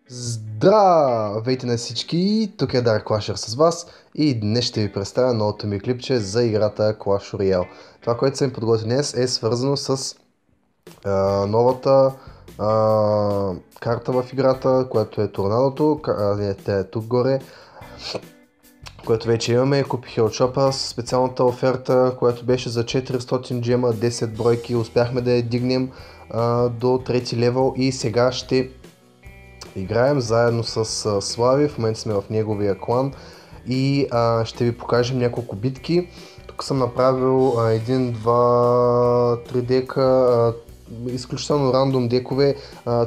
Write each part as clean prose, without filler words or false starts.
Здравейте на всички, тук е Dark Clasher с вас и днес ще ви представя новото ми клипче за играта Clash Royale. Това, което съм подготвил днес е свързано с новата карта в играта, която е Торнадото, тя е тук горе, което вече имаме. Купих я от шопа с специалната оферта, която беше за 400 джема, 10 бройки, успяхме да я дигнем до трети левел и сега ще играем заедно с Слави, в момента сме в неговия клан и ще ви покажем няколко битки. Тук съм направил 1, 2, 3 дека, изключително рандом декове.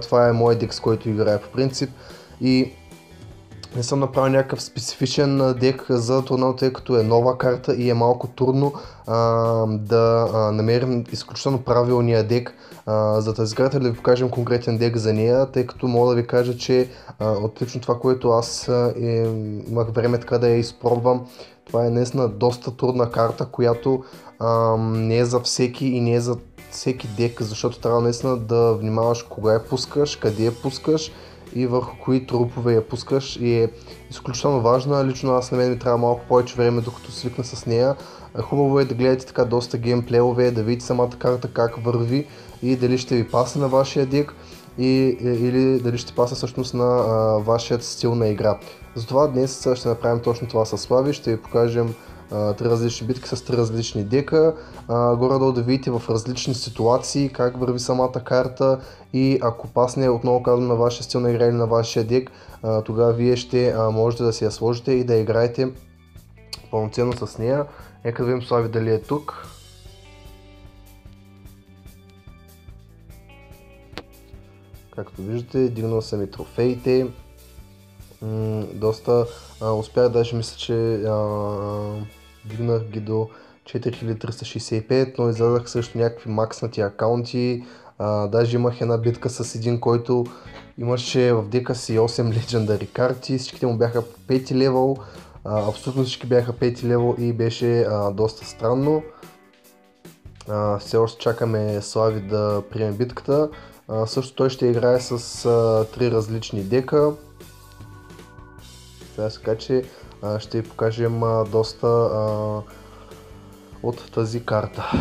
Това е моят дек, с който играя по принцип и не съм направил някакъв специфичен дек за турнал, тъй като е нова карта и е малко трудно да намерим изключително правилния дек за тази карта, да ви покажем конкретен дек за нея, тъй като мога да ви кажа, че отлично това, което аз имах време така да я изпробвам, това е наистина доста трудна карта, която не е за всеки и не е за всеки дек, защото трябва наистина да внимаваш кога я пускаш, къде я пускаш и върху кои трупове я пускаш и е изключително важна. Лично аз на мен ми трябва малко повече време докато свикна с нея. Хубаво е да гледате така доста геймплеове, да видите самата карта как върви и дали ще ви пасне на вашия дек или дали ще пасне всъщност на вашият стил на игра. Затова днес ще направим точно това с Слави, ще ви покажем три различни битки с три различни дека, горе-долу да видите в различни ситуации как върви самата карта и ако пасне, отново казвам, на вашия стил на игра или на вашия дек, тогава вие ще можете да си я сложите и да играете пълноценно с нея. Нека да видим Слави дали е тук. Както виждате, дигнал съм и трофеите. Доста успях, даже мисля, че дигнах ги до 4365, но излязах също някакви макснати акаунти. Даже имах една битка с един, който имаше в дека си 8 легендари карти, всичките му бяха по 5 левел, абсолютно всички бяха 5 левел и беше доста странно. Все още чакаме Слави да приеме битката. Също той ще играе с 3 различни дека. Така че ще ви покажем доста от тази карта.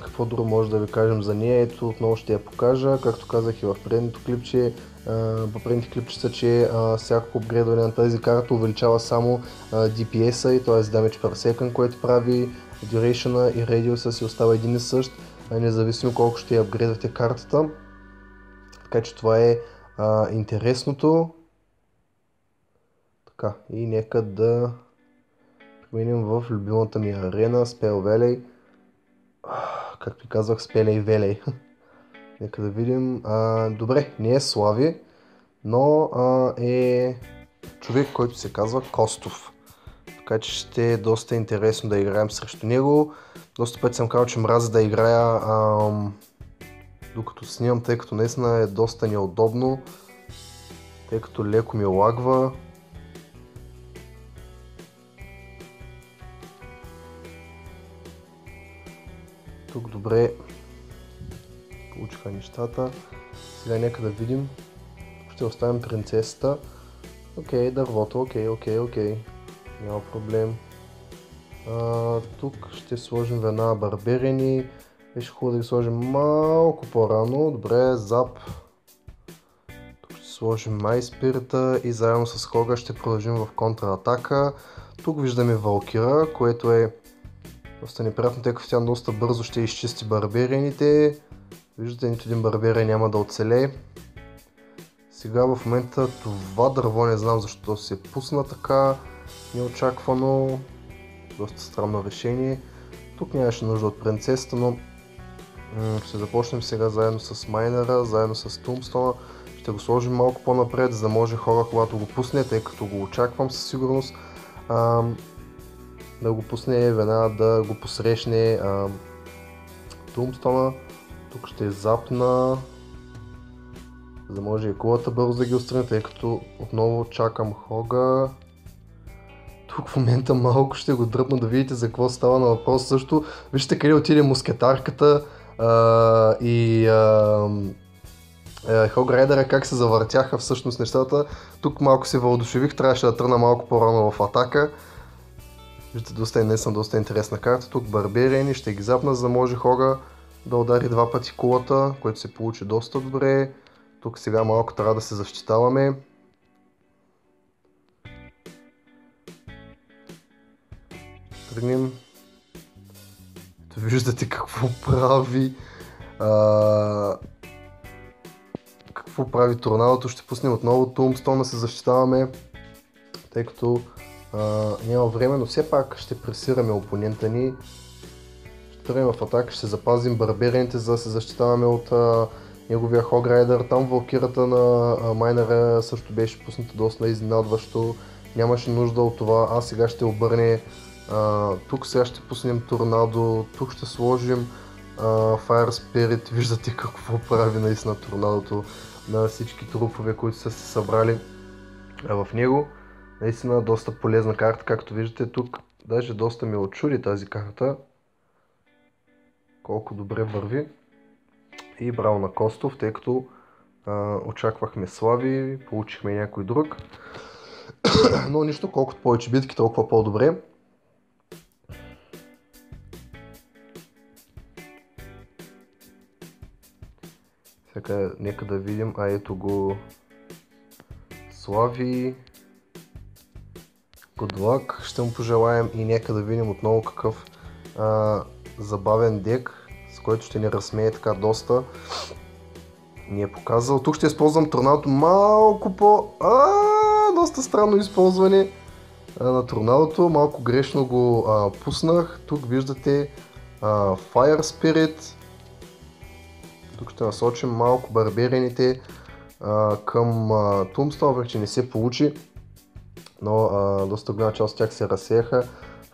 Какво друго може да ви кажем за нея? Ето, отново ще я покажа. Както казах и в предното клипче, са, че всяко апгрейдване на тази карта увеличава само DPS-а и т.е. Damage per second, което прави Duration и Radius си остава един и същ, независимо колко ще я апгрейдвате картата. Така че това е интересното. Така, и нека да преминем в любимата ми арена, Spell Valley. Както казвах, Spell Valley. Нека да видим. Добре, не е Слави, но е човек, който се казва Костов. Така че ще е доста интересно да играем срещу него. Доста пъти съм казал, че мразя да играя докато снимам, тъй като наистина е доста неудобно, тъй като леко ми лагва. Тук добре получиха нещата. Сега нека да видим. Ще оставим принцесата. Окей, дървото, окей. Няма проблем. Тук ще сложим веднага барберени. Беше хубаво да ги сложим малко по-рано. Добре, зап. Тук ще сложим майспирита и заедно с Хога ще продължим в контратака. Тук виждаме Валкира, което е доста неприятно, тъй като тя доста бързо ще изчисти барберените. Виждате, нито един барберен няма да оцелее. Сега в момента това дърво не знам защо се пусна така неочаквано. Доста странно решение. Тук нямаше нужда от принцесата, но ще започнем сега заедно с майнера, заедно с Тумстона. Ще го сложим малко по-напред, за да може хора, когато го пусне, тъй като го очаквам със сигурност, да го пусне веднага да го посрещне Тумстона. Тук ще запна, за да може и кулата бързо да ги отстрани, тъй като отново чакам Хога. Тук в момента малко ще го дръпна да видите за какво става на въпрос също. Вижте къде отиде мускетарката и Hog Rider как се завъртяха всъщност нещата. Тук малко се въодушевих, трябваше да тръгна малко по-рано в атака. Виждате, доста интересна карта. Тук барберени, ще ги запна, за да може Хога да удари два пъти кулата, което се получи доста добре. Тук сега малко трябва да се защитаваме. Тръгнем. Виждате какво прави. Какво прави торнадото? Ще пуснем отново Tombstone да се защитаваме, тъй като няма време, но все пак ще пресираме опонента ни. Ще тръгнем в атака, ще запазим барберените, за да се защитаваме от неговия Hog Rider. Там валкирата на майнера също беше пусната доста изненадващо. Нямаше нужда от това, а сега ще обърне. Тук сега ще пуснем торнадо, тук ще сложим Fire Spirit. Виждате какво прави наистина торнадото на всички трупове, които са се събрали в него. Наистина доста полезна карта, както виждате тук. Даже доста ми очуди тази карта. Колко добре върви. И браво на Костов, тъй като очаквахме слави, получихме някой друг. Но нищо, колкото повече битки, толкова по-добре. Сега нека да видим, ето го слави. Good luck, ще му пожелаем и нека да видим отново какъв забавен дек, с който ще ни разсмее така доста. Ни е показал. Тук ще използвам торнадото малко доста странно използване на торнадото. Малко грешно го пуснах. Тук виждате Fire Spirit. Тук ще насочим малко барберените към Tombstone, въпреки че не се получи. Но доста голяма част от тях се разсеяха.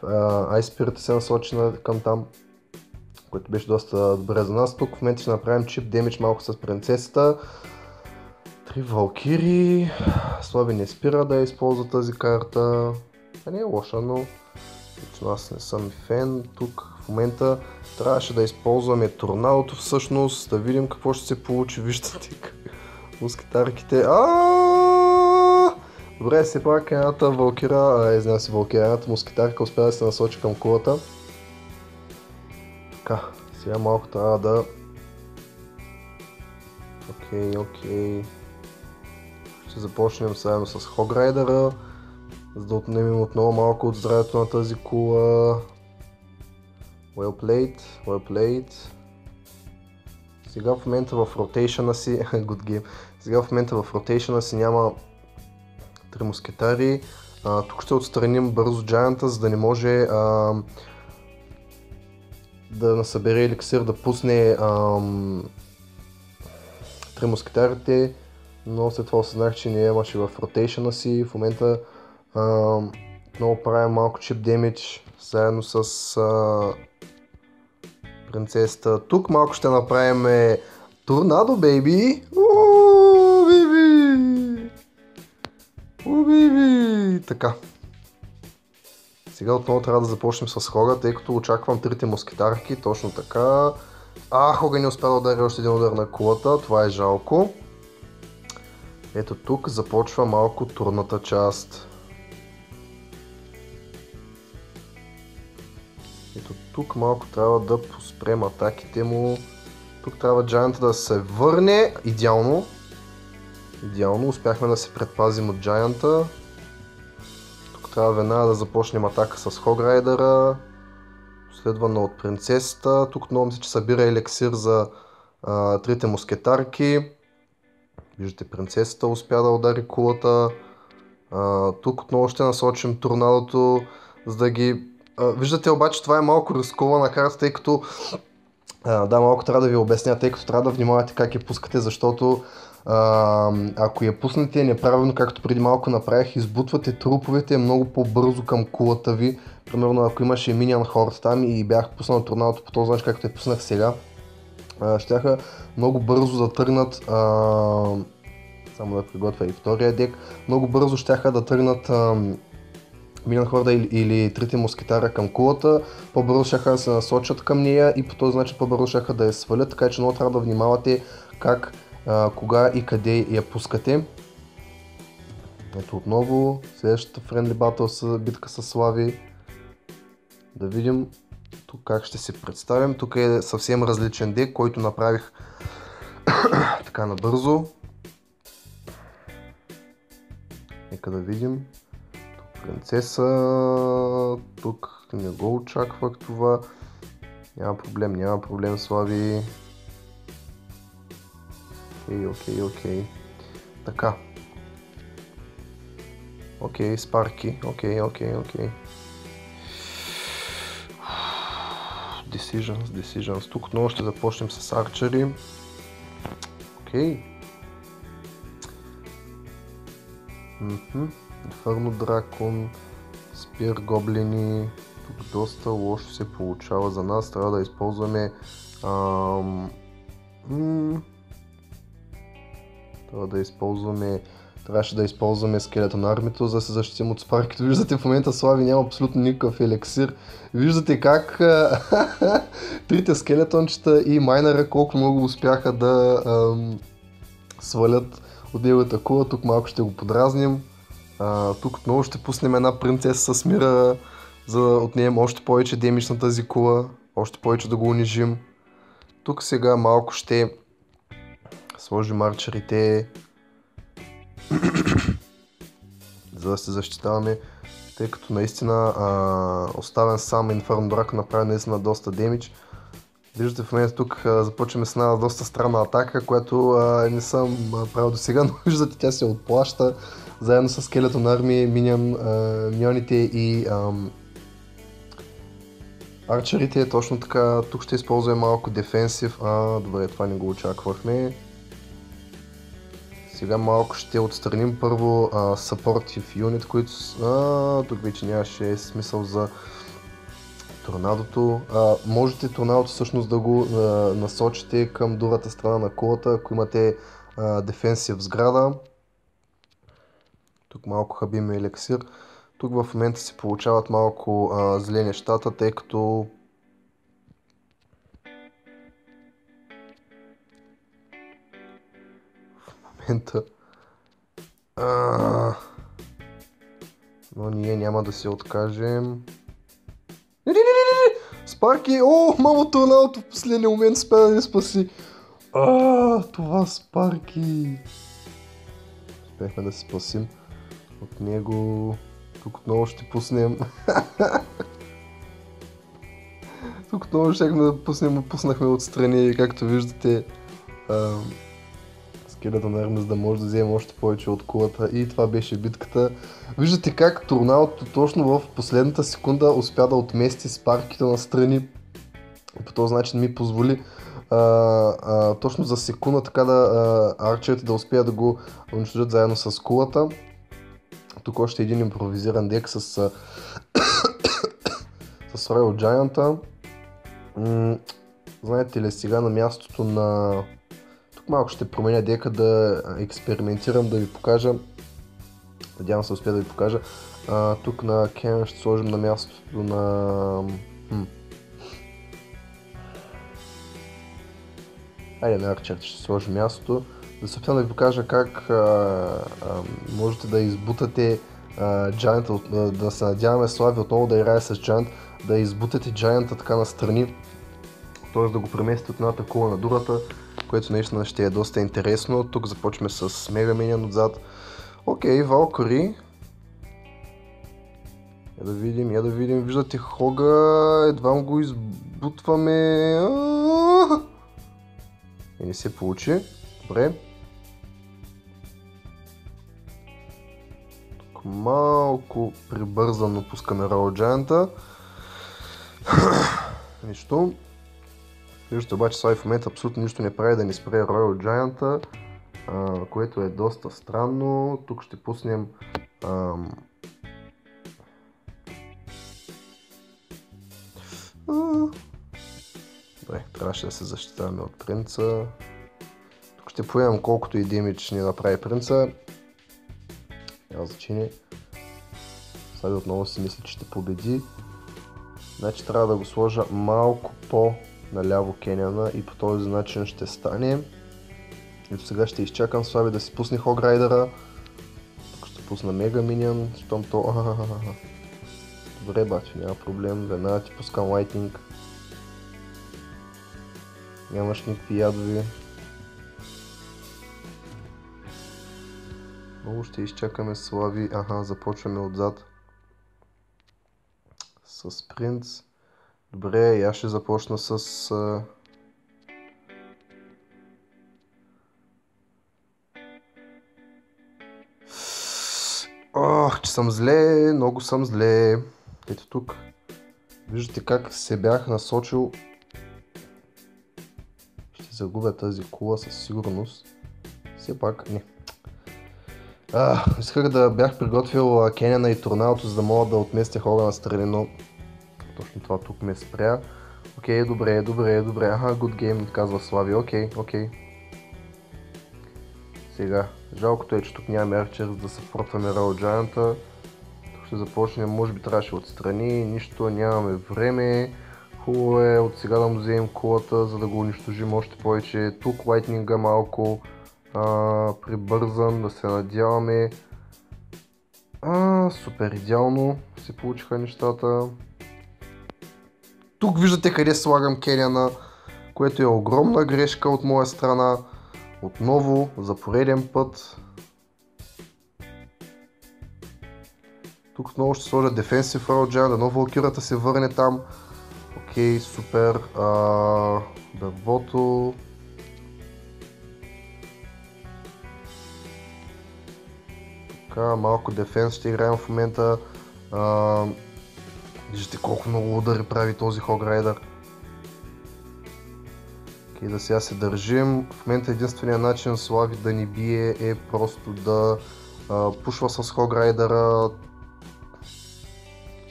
Ice Spirit се насочи към там, което беше доста добре за нас. Тук в момента ще направим чип демидж малко с принцесата. 3 валкири. Слави не спира да използва тази карта. Не е лоша, но лично аз не съм фен. Тук в момента трябваше да използваме торнадото всъщност, да видим какво ще се получи. Виждате мускетарките. Добре, все пак едната валкира, едната мускетарка успя да се насочи към кулата. Така, сега малко трябва да... Окей. Ще започнем заедно с Hog Rider, за да отнемем отново малко от здравето на тази кула. Well played. Сега в момента в ротейшъна си... Good game. Сега в момента в ротейшъна си няма 3 мускетари. Тук ще отстраним бързо Giant-а, за да не може да насъбере еликсир, да пусне 3 мускетарите, но след това осъзнах, че не имаше в ротейшъна си. В момента много правим малко чип демидж заедно с принцесата. Тук малко ще направим торнадо, бейби! Така. Сега отново трябва да започнем с Хога, тъй като очаквам 3 мускетарки, точно така. Хога не успя да удари още един удар на кулата, това е жалко. Ето тук започва малко турната част. Ето тук малко трябва да поспрем атаките му. Тук трябва Giant да се върне. Идеално, успяхме да се предпазим от Giant-а. Тук трябва веднага да започнем атака с Hog Rider-а, последвана от принцесата. Тук много мисля, че събира елексир за 3 мускетарки. Виждате, принцесата успя да удари кулата. Тук отново ще насочим торнадото, за да ги... Виждате обаче, това е малко рискована карта, тъй като... малко трябва да ви обясня, тъй като трябва да внимавате как я пускате, защото ако я пуснете неправилно, както преди малко направих, избутвате труповете много по-бързо към кулата ви. Примерно ако имаше Minion Horde там и бях пуснал торнадото по този начин, както я пуснах сега, щяха много бързо да тръгнат, само да приготвя и втория дек, много бързо щяха да тръгнат Minion Horde или 3 мускетара към кулата, по-бързо щяха да се насочат към нея и по този начин по-бързо щяха да я свалят, така че много трябва да внимавате как кога и къде я пускате. Ето отново, следващата Friendly Battle битка с Слави. Да видим тук как ще се представим. Тук е съвсем различен дек, който направих така набързо. Нека да видим. Тук принцеса, тук не го очаквах това. Няма проблем, Слави. Окей. Така. Окей, Спарки. Окей. Decisions. Тук отново ще започнем с арчери. Окей. Инферно дракон, спир гоблини. Тук доста лошо се получава за нас. Трябва да използваме трябваше да използваме скелета на армито, за да се защитим от спарките. Виждате в момента Слави няма абсолютно никакъв елексир. Виждате как трите скелетончета и майнера колко много успяха да свалят от неговата кула. Тук малко ще го подразним. Тук отново ще пуснем една принцеса с мира, за да отнемем още повече демидж на тази кула, още повече да го унижим. Тук сега малко ще сложим арчерите, за да се защитаваме, тъй като наистина оставен сам Инферно Дракон направи наистина доста демидж. Виждате в момента тук започваме с една доста странна атака, която не съм правил до сега, но виждате тя се отплаща заедно с скелетон армия, миньоните и арчерите. Точно така, тук ще използваме малко дефенсив. Добре, това не го очаквахме. Сега малко ще отстраним първо supportive unit, които тук вече нямаше смисъл за торнадото. Можете торнадото всъщност да го насочите към другата страна на кулата, ако имате дефенсив сграда. Тук малко хабим елексир. Тук в момента се получават малко зле нещата, тъй като но ние няма да се откажем. Спарки! Мамо торнадото в последния момент успя да ни спаси. Това Спарки! Успяхме да се спасим от него. Тук отново ще пуснем. Тук отново щехме да пуснем, пуснахме отстрани, както виждате. Скелета на армия, за да може да вземе още повече от кулата, и това беше битката. Виждате как торнадото точно в последната секунда успя да отмести спарките настрани. По този начин ми позволи точно за секунда така да арчерите да успеят да го унищожат заедно с кулата. Тук още един импровизиран дек с Royal Giant. Знаете ли, сега на мястото на... Малко ще променя дека да експериментирам, да ви покажа. Надявам се успя да ви покажа. Тук на Кен ще сложим на мястото на... Айде на Арчер ще сложим мястото. Да се опитам да ви покажа как можете да избутате Giant, да се надяваме Слави отново да играе с Giant, да избутате Giant така настрани, т.е. да го преместите от едната кула на другата, което наистина ще е доста интересно. Тук започваме с Мега Миньън отзад. Окей, Валкари. Я да видим. Виждате Хога, едва го избутваме. И не се получи. Добре. Тук малко прибързано пускаме Royal Giant. Нищо. Виждате обаче Слави в момента абсолютно нищо не прави да ни спре Royal Giant, което е доста странно. Тук ще пуснем добре, трябваше да се защитаваме от принца. Тук ще поемам колкото и демидж ни направи принца. Няма значение. Слави отново си мисли, че ще победи. Значи трябва да го сложа малко по наляво Кеняна и по този начин ще стане. Ето сега ще изчакам Слави да си пусне Хограйдера. Тук ще пусна Мега Миньън, щом то... Добре, баче, няма проблем, веднага ти пускам Лайтнинг. Нямаш никакви ядови. Много ще изчакаме Слави. Започваме отзад. С Принц. Добре, и аз ще започна с... Ох, че съм зле, много съм зле. Ето тук. Виждате как се бях насочил. Ще загубя тази кула със сигурност. Все пак не. Исках да бях приготвил Кеняна и Торналото, за да мога да отместя хора настрани, но точно това тук ме спря. Окей, добре. Good game, казва Слави. Окей. Сега, жалкото е, че тук нямаме арчер, за да съпортваме Royal Giant-а. Тук ще започнем, може би трябваше отстрани, нищо, нямаме време. Хубаво е от сега да му вземем кулата, за да го унищожим още повече. Тук лайтнинга малко прибързан, да се надяваме. Супер идеално се получиха нещата. Тук виждате къде слагам Кеняна, което е огромна грешка от моя страна. Отново, за пореден път. Тук отново ще сложа Defensive Royal Giant, дано Валкирата се върне там. Окей, супер. Дървото. Така, малко дефенс ще играем в момента. Виждате колко много удари прави този Хограйдър. Окей, да сега се държим. В момента единственият начин Слави да ни бие е просто да пушва с Хограйдъра.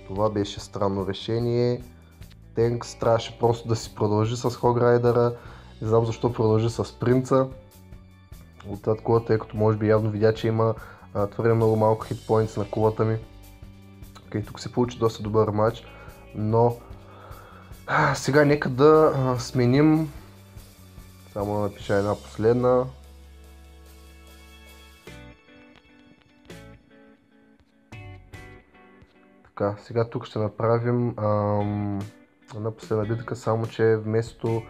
Това беше странно решение. Тенкс трябваше просто да си продължи с Хограйдъра. Не знам защо продължи с Принца. Отзад кулата, тъй като може би явно видя, че има твърде много малко хитпоинтс на кулата ми. Окей, тук се получи доста добър матч, но сега нека да сменим. Само да напиша една последна. Така, сега тук ще направим една последна битка, само че вместо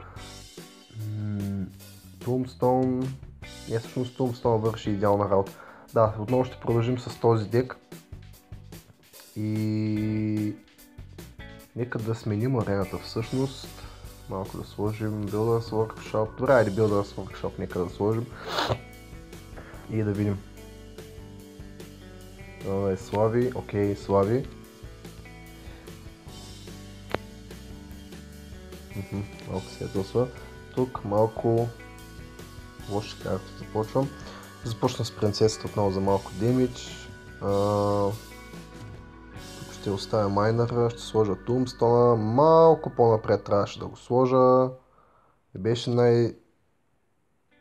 Tombstone, всъщност Tombstone върши идеална работа. Да, отново ще продължим с този дек. И нека да сменим арената всъщност. Малко да сложим Builders Workshop. Добре, айде Builders Workshop нека да сложим. И да видим. Това е Слави. Окей, Слави. Малко се ядосва. Тук малко лоши карти започвам. Започна с принцесата отново за малко демидж. Тук ще оставя майнера, ще сложа Tombstone. Малко по-напред трябваше да го сложа. Не беше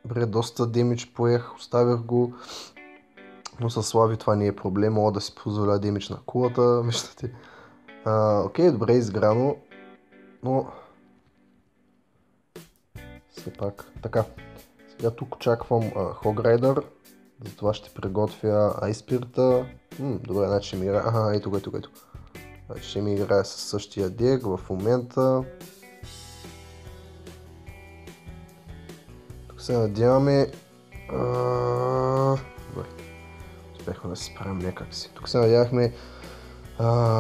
Добре, доста демидж поех, оставях го. Но с Слави това не е проблем, мога да си позволя демидж на кулата, виждате. Окей, добре изграно, но все пак. Така, сега тук очаквам Хограйдър, затова ще приготвя Айспирта. Добре, значи ще ми играе, ето. Значи ще ми играе със същия дек в момента. Тук се надяваме... Добре, успехме да се справим някак си. Тук се надявахме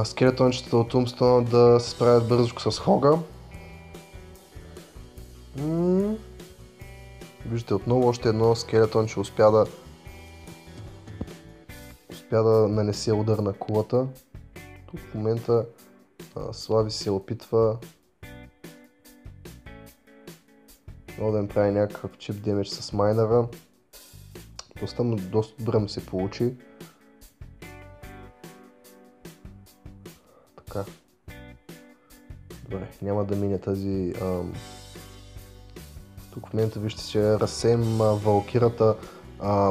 скелетончетата от Tombstone да се справят бързо с Хога. Виждате отново още едно скелетонче успя да нанесе удар на кулата. Тук в момента Слави се опитва много да им прави някакъв чип демидж с майнера. Доста добре му се получи. Така. Добре, няма да мине тази... Тук в момента вижте, че разсеем валкирата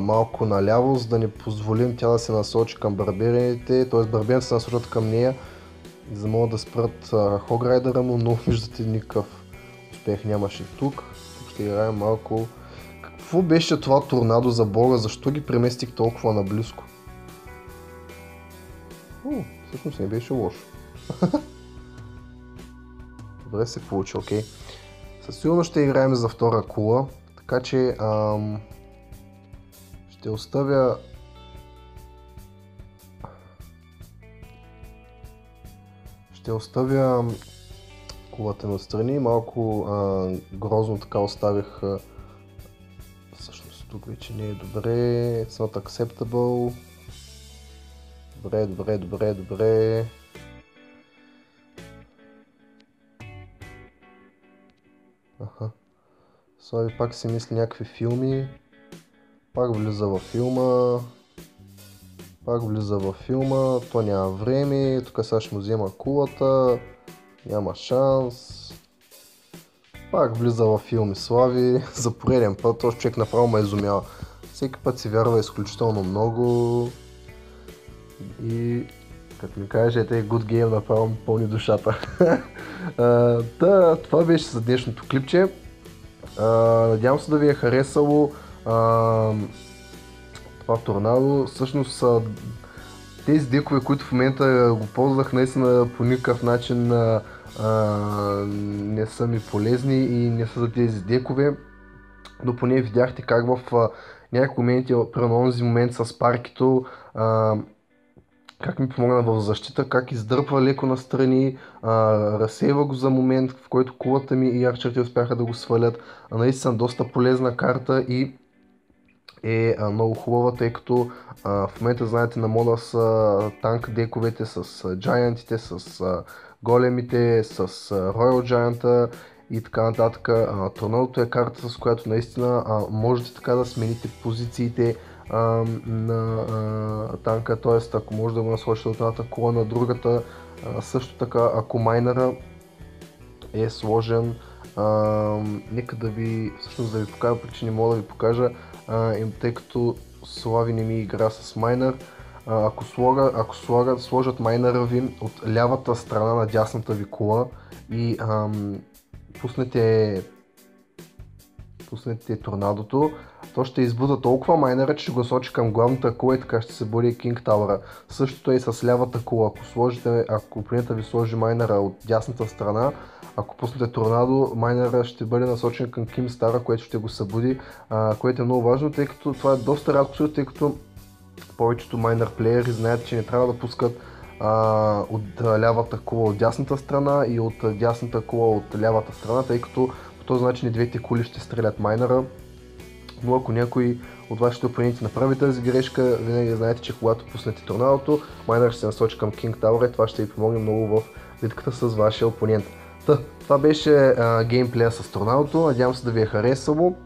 малко наляво, за да не позволим тя да се насочи към барберените, т.е. барберените се насочат към нея, за да могат да спрат Хограйдъра му, но виждате никакъв успех нямаше тук. Тук ще играем малко Какво беше това торнадо за бога? Защо ги преместих толкова наблизко? Всъщност не беше лошо. Добре се получи, окей. Със сигурност ще играем за втора кула, така че ще оставя кулата ми отстрани. Малко грозно така оставих. Всъщност тук вече не е добре. It's not acceptable. Добре. Слави пак си мисли някакви филми. Пак влиза във филма. То няма време. Тук сега ще му взема кулата. Няма шанс. Пак влиза във филми Слави. За пореден път. Този човек направо ме изумява. Всеки път си вярва изключително много. И като ми кажете Good Game, направо ми пълни душата. Това беше за днешното клипче. Надявам се да ви е харесало това торнадо. Всъщност тези декове, които в момента го ползвах, наистина по никакъв начин не са ми полезни и не са за тези декове. Но поне видяхте как в някакви моменти, при онзи момент с паркито, как ми помогна в защита, как издърпва леко настрани, разсейва го за момент, в който кулата ми и арчерите успяха да го свалят. Наистина доста полезна карта и е много хубава, тъй като в момента знаете на мода са танк дековете с джайантите, с големите, с Royal Giant и така нататък. Торнадото е карта, с която наистина можете така да смените позициите на танка, т.е. ако може да го насочите от едната кола на другата, също така ако майнера е сложен, нека да ви покажа, причини мога да ви покажа, тъй като Слави не ми игра с майнер. Ако сложат майнера ви от лявата страна на дясната ви кола и пуснете торнадото, то ще избута толкова майнера, че ще го сочи към главната кола и така ще се бъде King Tower. Същото е и с лявата кола. Ако опонента ви сложи майнера от дясната страна, ако пуснете торнадо, майнера ще бъде насочен към King Tower, което ще го събуди, което е много важно, тъй като това е доста рядко, тъй като повечето майнер плеери знаят, че не трябва да пускат от лявата кола от дясната страна и от дясната кола от лявата страна, тъй като по този начин и двете коли ще стрелят майнера. Но ако някой от вашите опоненти направи тази грешка, винаги знаете, че когато пуснете торнадото, майнер ще се насочи към King Tower и това ще ви помогне много в битката с вашия опонент. Това беше геймплея с торнадото, надявам се да ви е харесало.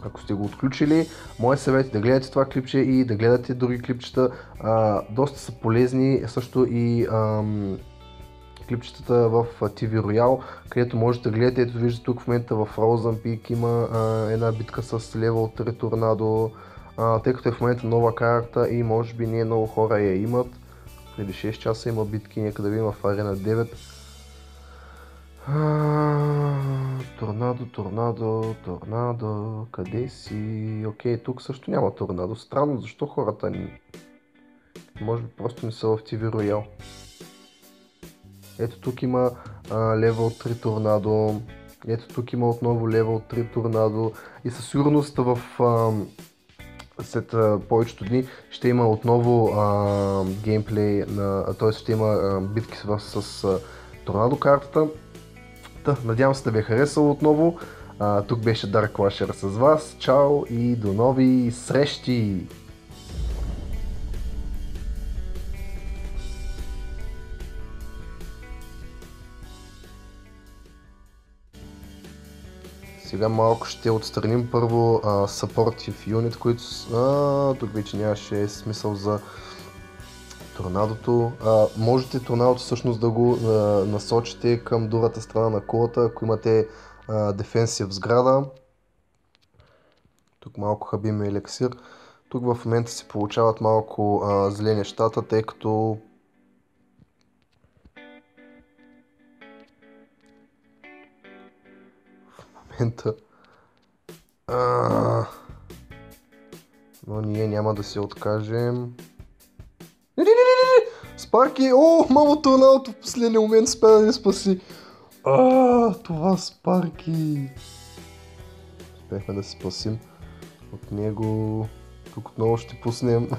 Ако сте го отключили, моят съвет е да гледате това клипче и да гледате други клипчета. Доста са полезни също и клипчетата в TV Royale, където можете да гледате. Ето виждате тук в момента в Frozen Peak има една битка с Level 3 торнадо, тъй като е в момента нова карта и може би не много хора я имат. Преди 6 часа има битки, нека да видим в Arena 9. Торнадо, къде си? Окей, тук също няма торнадо. Странно, защо хората може би просто не са в TV Royale. Ето тук има Level 3 торнадо. Ето тук има отново Level 3 торнадо. И със сигурност след повечето дни ще има отново геймплей, т.е. ще има битки с торнадо картата. Надявам се да ви е харесало отново. Тук беше Dark Clasher с вас. Чао и до нови срещи! Сега малко ще отстраним първо Supportive Unit, които тук вече нямаше смисъл за торнадото. Можете торнадото всъщност да го насочите към другата страна на колата, ако имате дефенсив сграда. Тук малко хабим елексир. Тук в момента се получават малко зле нещата, тъй като в момента Но ние няма да се откажем. Спарки! О, мамо торналото в последния момент успя да ни спаси. Това Спарки! Успяхме да се спасим от него. Тук отново ще пуснем.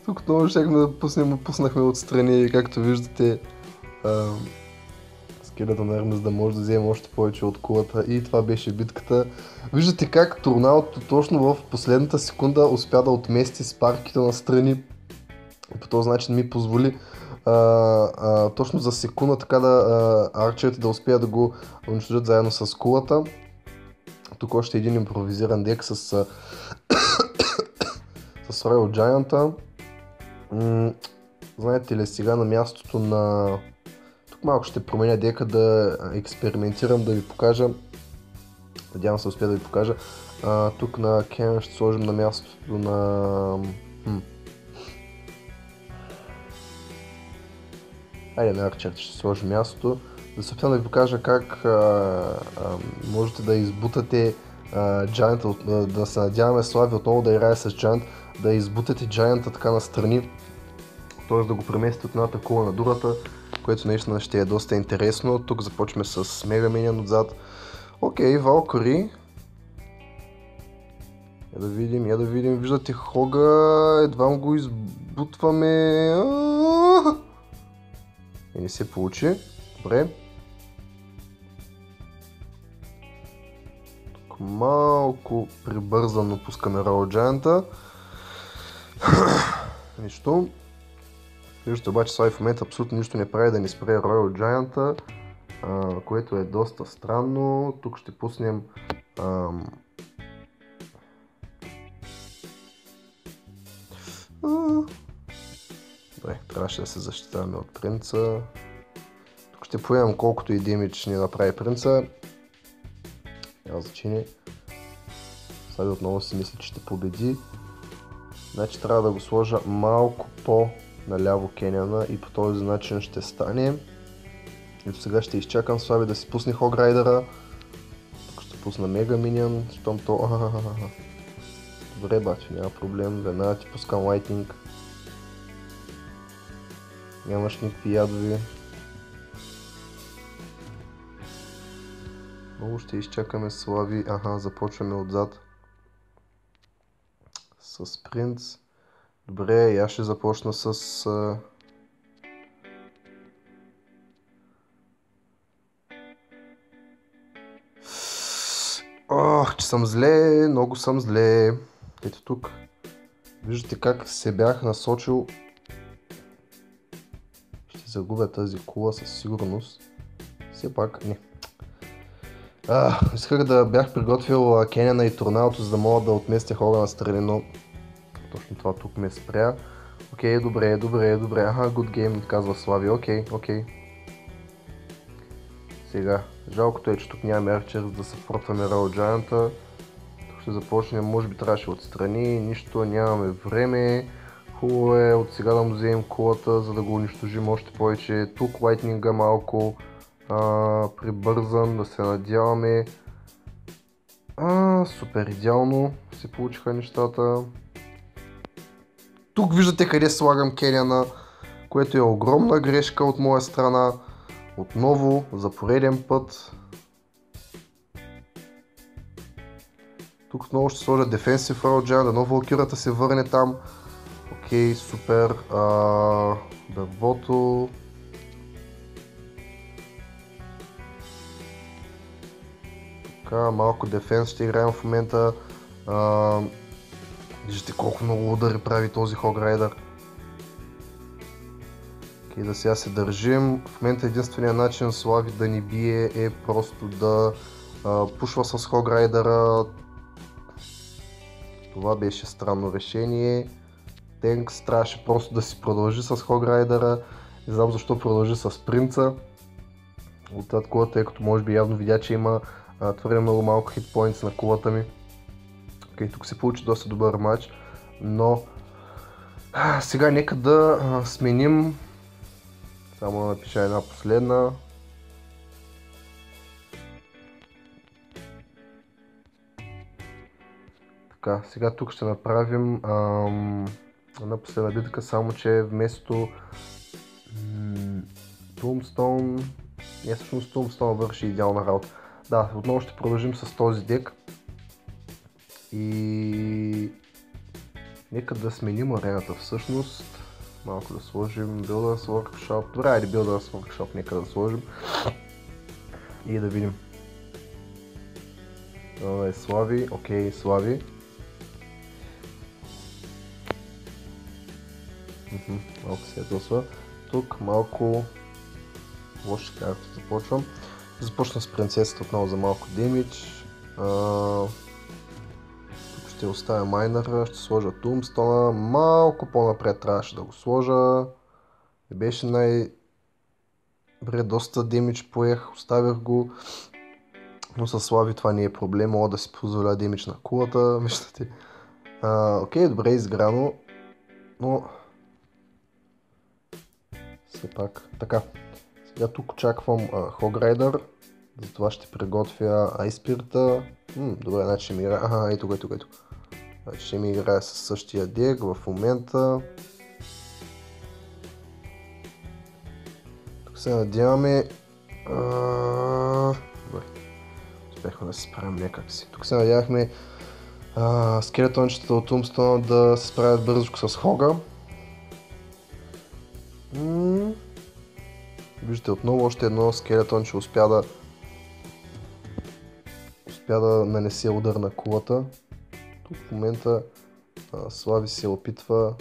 Тук отново щехме да пуснем, пуснахме отстрани, както виждате. Скелетон Ермес да може да вземе още повече от кулата и това беше битката. Виждате как торналото точно в последната секунда успя да отмести Спарките настрани. По този начин ми позволи точно за секунда така да арчерите да успеят да го унищожат заедно с кулата. Тук още един импровизиран дек с с Royal Giant. Знаете ли, сега на мястото на... Тук малко ще променя дека да експериментирам, да ви покажа. Надявам се успя да ви покажа. Тук на Кен ще сложим на мястото на... Айде на Арчер ще сложим мястото. Да се опитам да ви покажа как можете да избутате Giant, да се надяваме Слави отново да играе с Giant, да избутате Giant така настрани, т.е. да го преместите от едната кула на другата, което наистина ще е доста интересно. Тук започваме с Мега Миньън отзад. Окей, Валкари. Я да видим, виждате Хога, едва го избутваме. И не се получи. Добре. Тук малко прибързано пускаме Royal Giant. Нищо. Виждате обаче Слави в момента абсолютно нищо не прави да ни спре Royal Giant, което е доста странно. Тук ще пуснем добре, трябваше да се защитаваме от принца. Тук ще поемам колкото и демидж ни направи принца. Няма значение. Слави отново си мисли, че ще победи. Значи трябва да го сложа малко по-наляво Кеняна и по този начин ще стане. Ето сега ще изчакам Слави да си пусне Хограйдера. Тук ще пусна Мега Миньън, щом то... Добре баче, няма проблем, веднага ти пускам Лайтнинг. Нямаш никакви ядови. Много ще изчакаме Слави. Започваме отзад. С принц. Добре, и аз ще започна с... че съм зле, много съм зле. Ето тук. Виждате как се бях насочил. Ще загубя тази кула със сигурност. Все пак не. Исках да бях приготвил Кеняна и торналото, за да мога да отместя Хога настрани, но точно това тук ме спря. Окей, добре. Good game, казва Слави. Окей. Сега, жалкото е, че тук нямаме арчер, за да съпортваме Royal Giant. Тук ще започнем, може би трябваше отстрани, нищо, нямаме време. Хубаво е от сега да му вземем кулата, за да го унищожим още повече. Тук лайтнинга малко прибързан, да се надяваме. Супер идеално се получиха нещата. Тук виждате къде слагам Кеняна, което е огромна грешка от моя страна. Отново, за пореден път. Тук отново ще сложа Defensive Royal Giant, дано Валкирата се върне там. Окей, супер. Дървото. Така, малко дефенс ще играем в момента. Виждате колко много удари прави този Хограйдер. Окей, да сега се държим. В момента единственият начин Слави да ни бие е просто да пушва с Хограйдера. Това беше странно решение. Тенкс трябваше просто да си продължи с Хограйдера. Не знам защо продължи с принца. Отзад кулата, тъй като може би явно видя, че има твърде много малко хитпоинтс на кулата ми. Окей, тук се получи доста добър матч, но сега нека да сменим. Само да напиша една последна. Така, сега тук ще направим една последна битка, само че вместо Tombstone, всъщност Tombstone върши идеална работа. Да, отново ще продължим с този дек. И нека да сменим арената всъщност. Малко да сложим Builders Workshop. Добре, айде Builders Workshop, нека да сложим. И да видим. Това е Слави, окей, Слави. Малко се ядосва. Тук малко лоши карти започвам. Започна с принцесата отново за малко демидж. Тук ще оставя майнера, ще сложа Tombstone. Малко по-напред трябваше да го сложа. Не беше Добре, доста демидж поех, оставях го. Но със Слави това не е проблем, мога да си позволя демидж на кулата, виждате. Окей, добре изграно, но все пак. Така, сега тук очаквам Hog-Rider, затова ще приготвя Ice-Spirit. Добре, значи ще ми играе, ето. Значи ще ми играе със същия дек в момента. Тук се надяваме... Добре, успехме да се справим някак си. Тук се надявахме скелетончетата от Tombstone да се справят бързо с Хога. Виждате отново още едно скелетонче успя да нанесе удар на кулата. Тук в момента Слави се опитва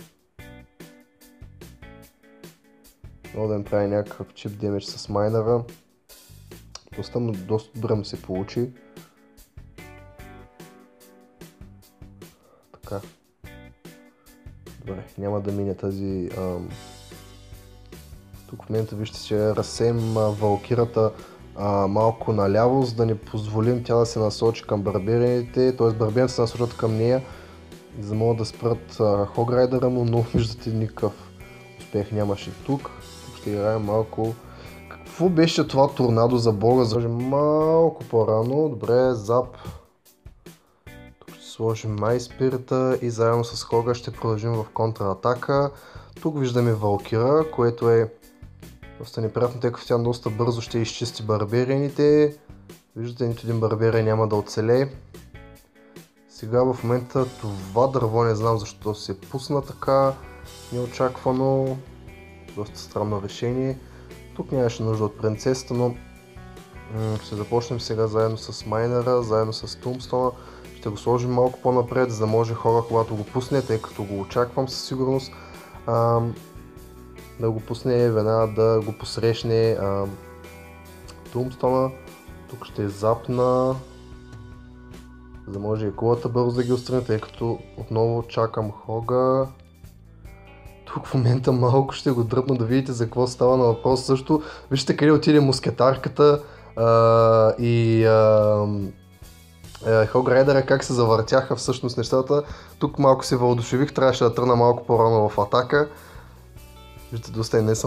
много да им прави някакъв чип демидж с майнера. Доста добре му се получи. Така. Добре, няма да мине тази... Тук в момента вижте, че разсеем валкирата малко наляво, за да не позволим тя да се насочи към барберените, т.е. барберените се насочат към нея, за да могат да спрат Hog-Rider му, но виждате никакъв успех нямаше тук. Тук ще играем малко... Какво беше това торнадо за бога? Сложим малко по-рано. Добре, зап. Тук ще сложим Ice-Spirit и заедно с Хога ще продължим в контратака. Тук виждаме Валкира, което е доста неприятно, тъй като тя доста бързо ще изчисти барберените. Виждате, нито един барберен няма да оцелее. Сега в момента това дърво не знам защо се пусна така неочаквано. Доста странно решение. Тук нямаше нужда от принцесата, но ще започнем сега заедно с майнера, заедно с Tombstone. Ще го сложим малко по-напред, за да може хора, когато го пусне, тъй като го очаквам със сигурност, да го пусне веднага да го посрещне Tombstone. Тук ще запна, за да може и кулата бързо да ги отстрани, тъй като отново чакам Хога. Тук в момента малко ще го дръпна да видите за какво става на въпрос също. Вижте къде отиде мускетарката и Hog-Rider как се завъртяха всъщност нещата. Тук малко се въодушевих, трябваше да тръгна малко по-рано в атака. Виждате,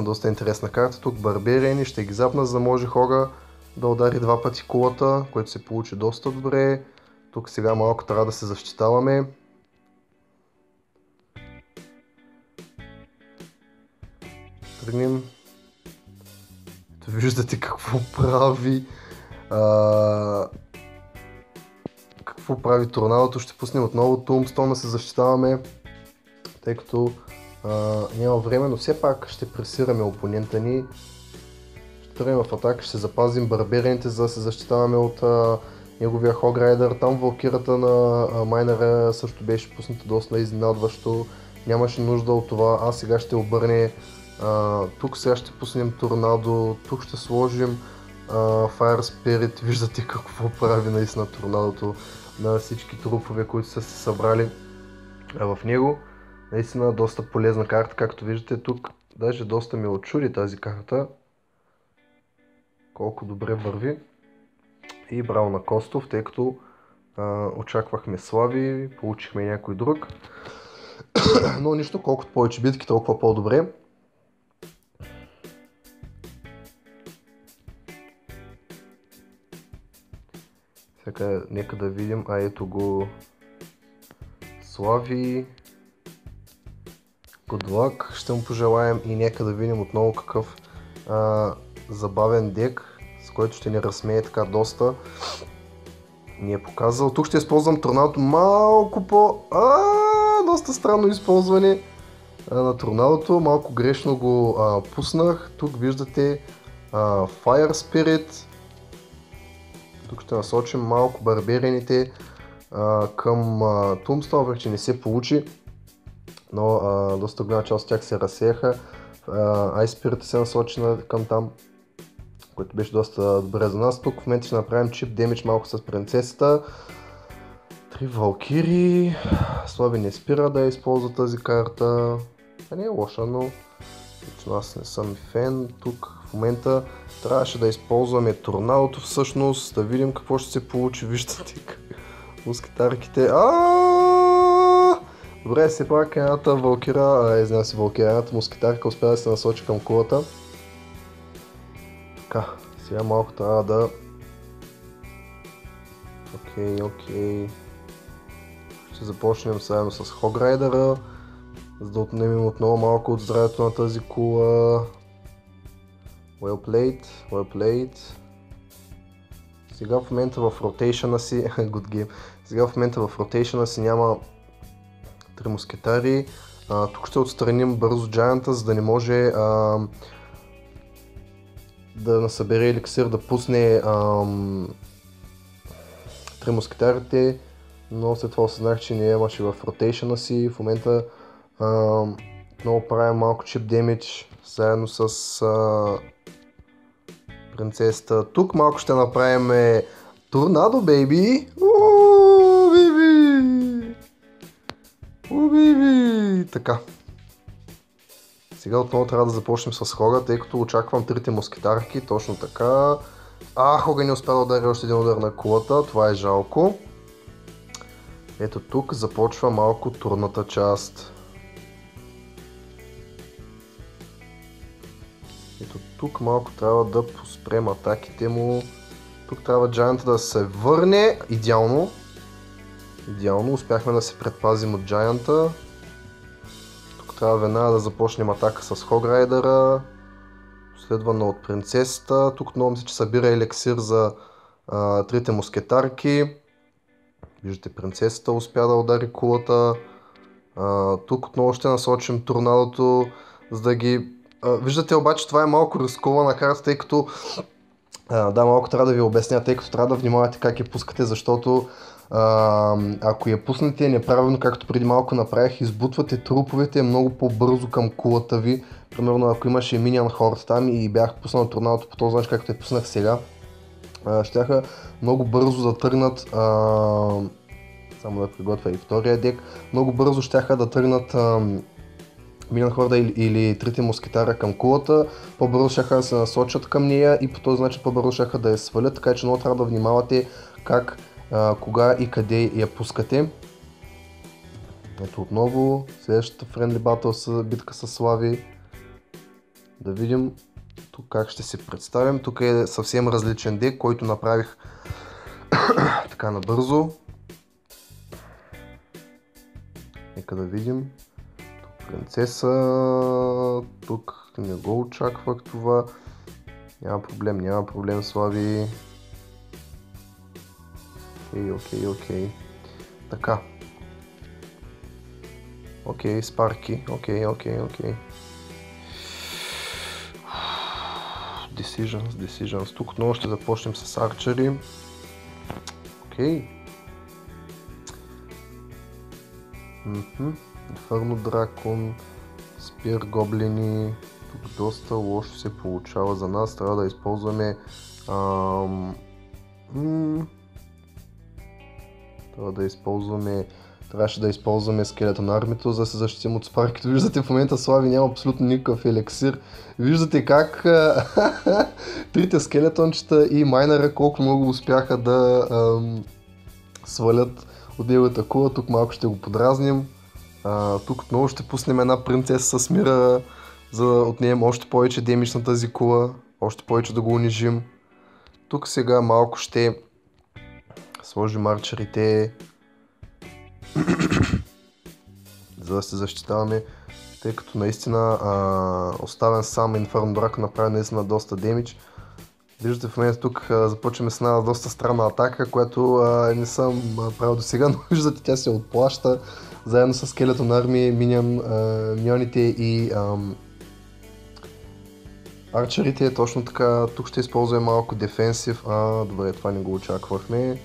доста интересна карта. Тук барберени ще ги запна, за да може Хога да удари два пъти кулата, което се получи доста добре. Тук сега малко трябва да се защитаваме. Тръгнем. Виждате какво прави. Какво прави торнадото? Ще пуснем отново Tombstone да се защитаваме, тъй като няма време, но все пак ще пресираме опонента ни. Ще тръгнем в атака, ще запазим барберените, за да се защитаваме от неговия Hog-Rider. Там валкирата на майнера също беше пусната доста изненадващо. Нямаше нужда от това, сега ще обърне. Тук сега ще пуснем торнадо, тук ще сложим Fire Spirit. Виждате какво прави наистина торнадото на всички трупове, които са се събрали в него. Наистина доста полезна карта, както виждате тук. Даже доста ме очуди тази карта. Колко добре върви. И браво на Костов, тъй като очаквахме Слави, получихме някой друг. Но нищо, колкото повече битки, толкова по-добре. Сега нека да видим, ето го Слави, good luck, ще му пожелаем и нека да видим отново какъв забавен дек, с който ще ни разсмее така доста. Ни е показал. Тук ще използвам торнадото малко доста странно използване на торнадото. Малко грешно го пуснах. Тук виждате Fire Spirit. Тук ще насочим малко барберените към Tombstone, вече не се получи. Но доста голяма част от тях се разсеяха. Ice Spirit се насочи към там, което беше доста добре за нас. Тук в момента ще направим чип демидж малко с принцесата. 3 валкири. Слави не спира да използва тази карта. Не е лоша, но лично аз не съм фен. Тук в момента трябваше да използваме торнадото всъщност, да видим какво ще се получи. Виждате мускетарките. Добре, все пак едната валкира, едната мускетарка успя да се насочи към кулата. Така, сега малко трябва да... Окей. Ще започнем заедно с Хограйдера, за да отнемем отново малко от здравето на тази кула. Well played. Сега в момента в ротейшъна си... Good game. Сега в момента в ротейшъна си няма 3 мускетари. Тук ще отстраним бързо Giant-а, за да не може да насъбере еликсир, да пусне 3 мускетарите, но след това осъзнах, че не имаше в ротейшъна си. В момента много правим малко чип демидж заедно с принцесата. Тук малко ще направим торнадо, бейби! Бейби! Така. Сега отново трябва да започнем с Хога, тъй като очаквам 3 мускетарки, точно така. Хога не успя да удари още един удар на кулата, това е жалко. Ето тук започва малко турната част. Ето тук малко трябва да поспрем атаките му. Тук трябва Giant да се върне. Идеално, успяхме да се предпазим от Giant-а. Тук трябва веднага да започнем атака с Хограйдера, следвана от принцесата. Тук отново мисля, че събира елексир за 3 мускетарки. Виждате, принцесата успя да удари кулата. Тук отново ще насочим торнадото, за да ги... Виждате обаче, това е малко рискована карта, тъй като... малко трябва да ви обясня, тъй като трябва да внимавате как я пускате, защото ако я пуснете неправилно, както преди малко направих, избутвате труповете много по-бързо към кулата ви. Примерно ако имаше Minion Horde там и бях пуснал торнадото по този начин, както я пуснах сега, щяха много бързо да тръгнат, само да приготвя и втория дек, много бързо щяха да тръгнат Minion Horde или 3 мускетара към кулата, по-бързо щяха да се насочат към нея и по този начин по-бързо щяха да я свалят, така че много трябва да внимавате как, кога и къде я пускате. Ето отново следващата Friendly Battle битка с Слави. Да видим тук как ще се представим. Тук е съвсем различен дек, който направих така набързо. Нека да видим. Тук принцеса, тук не го очаквах това. Няма проблем Слави. Окей. Така. Окей, Спарки. Окей. Decisions. Тук отново ще започнем с арчери. Окей. Инферно дракон, спир гоблини. Тук доста лошо се получава за нас. Трябва да използваме трябваше да използваме скелетон армито, за да се защитим от спарки. Като виждате, в момента Слави няма абсолютно никакъв елексир. Виждате как трите скелетончета и майнера колко много успяха да свалят от неговата кула. Тук малко ще го подразним. Тук отново ще пуснем една принцеса с мира, за да отнемем още повече демидж на тази кула, още повече да го унижим. Тук сега малко ще сложим арчерите. за да се защитаваме, тъй като наистина оставен сам Инферно Драко направи наистина доста демидж. Виждате в момента тук започваме с една доста странна атака, която не съм правил до сега, но виждате тя се отплаща заедно с скелетон армия, миньоните и арчерите. Точно така, тук ще използваме малко дефенсив. Добре, това не го очаквахме.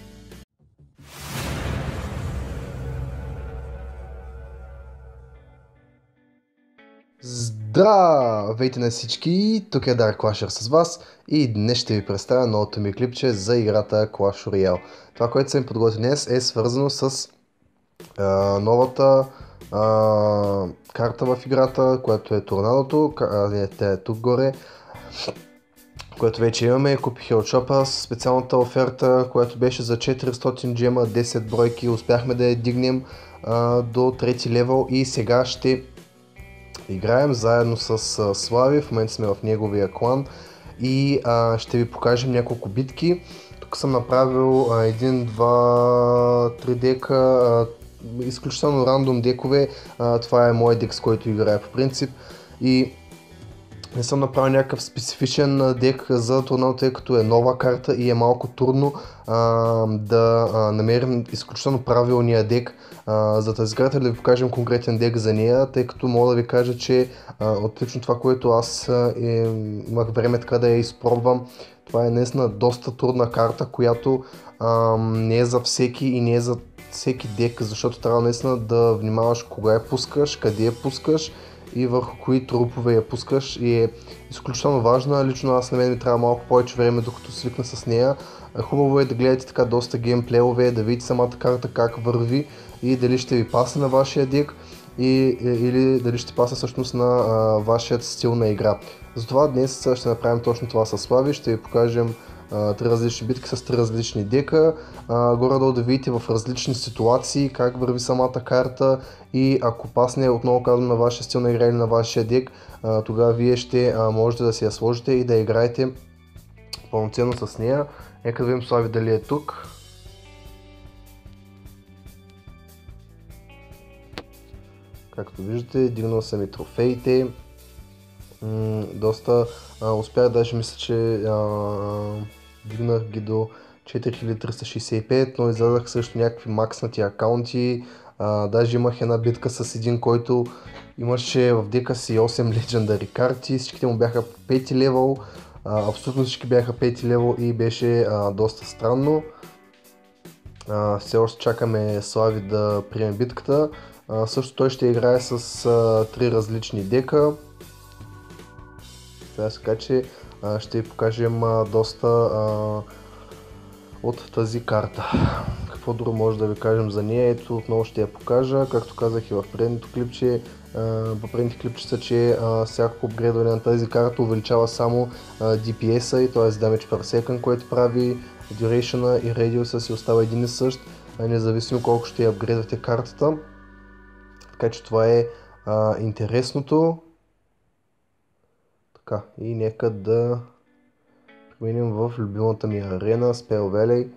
Здравейте на всички, тук е Dark Clasher с вас и днес ще ви представя новото ми клипче за играта Clash Royale. Това, което съм подготвил днес, е свързано с новата карта в играта, която е торнадото, тя е тук горе, което вече имаме. Купих я от шопа с специалната оферта, която беше за 400 джема, 10 бройки, успяхме да я дигнем до 3 левел и сега ще играем заедно с Слави. В момента сме в неговия клан и ще ви покажем няколко битки. Тук съм направил 1, 2, 3 дека, изключително рандом декове. Това е моят дек, с който играя по принцип и не съм направил някакъв специфичен дек за торнадо, тъй като е нова карта и е малко трудно да намерим изключително правилния дек за тази карта, да ви покажем конкретен дек за нея, тъй като мога да ви кажа, че отлично това, което аз имах време така да я изпробвам, това е наистина доста трудна карта, която не е за всеки и не е за всеки дек, защото трябва наистина да внимаваш кога я пускаш, къде я пускаш и върху кои трупове я пускаш и е изключително важна. Лично аз на мен ми трябва малко повече време, докато свикна с нея. Хубаво е да гледате така доста геймплеове, да видите самата карта как върви и дали ще ви пасне на вашия дек или дали ще пасне всъщност на вашият стил на игра. Затова днес ще направим точно това с Слави, ще ви покажем 3 различни битки с 3 различни дека, горе-долу да видите в различни ситуации как върви самата карта и ако пасне, отново казвам, на вашия стил на игра или на вашия дек, тогава вие ще можете да си я сложите и да играете пълноценно с нея. Нека да видим Слави дали е тук. Както виждате, дигнал съм и трофеите. Доста успях, даже мисля, че дигнах ги до 4365, но излязах също някакви макснати акаунти. Даже имах една битка с един, който имаше в дека си 8 Legendary карти, всичките му бяха 5 левел, абсолютно всички бяха 5 левел и беше доста странно. Все още чакаме Слави да приеме битката. Също той ще играе с 3 различни дека. Така че ще ви покажем доста от тази карта. Какво друго може да ви кажем за нея? Ето, отново ще я покажа. Както казах и в предното клипче, са, че всяко апгрейдване на тази карта увеличава само DPS-а и т.е. Damage per second, което прави Duration и Radius си остава един и същ, независимо колко ще я апгрейдвате картата. Така че това е интересното. Така, и нека да преминем в любимата ми арена, Spell Valley.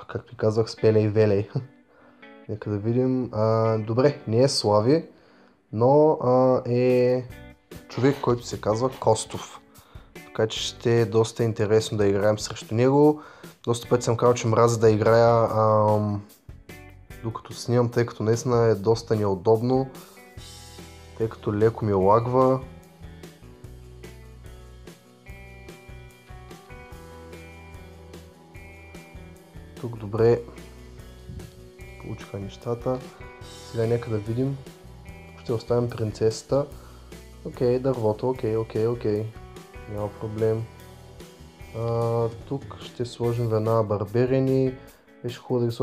Както казвах, Spell Valley. Нека да видим. Добре, не е Слави, но е човек, който се казва Костов. Така че ще е доста интересно да играем срещу него. Доста пъти съм казал, че мразя да играя докато снимам, тъй като наистина е доста неудобно, тъй като леко ми лагва. Тук добре получиха нещата. Сега нека да видим. Ще оставим принцесата. Окей, дървото, окей. Няма проблем. Тук ще сложим веднага барберини. Беше хубаво да ги сложим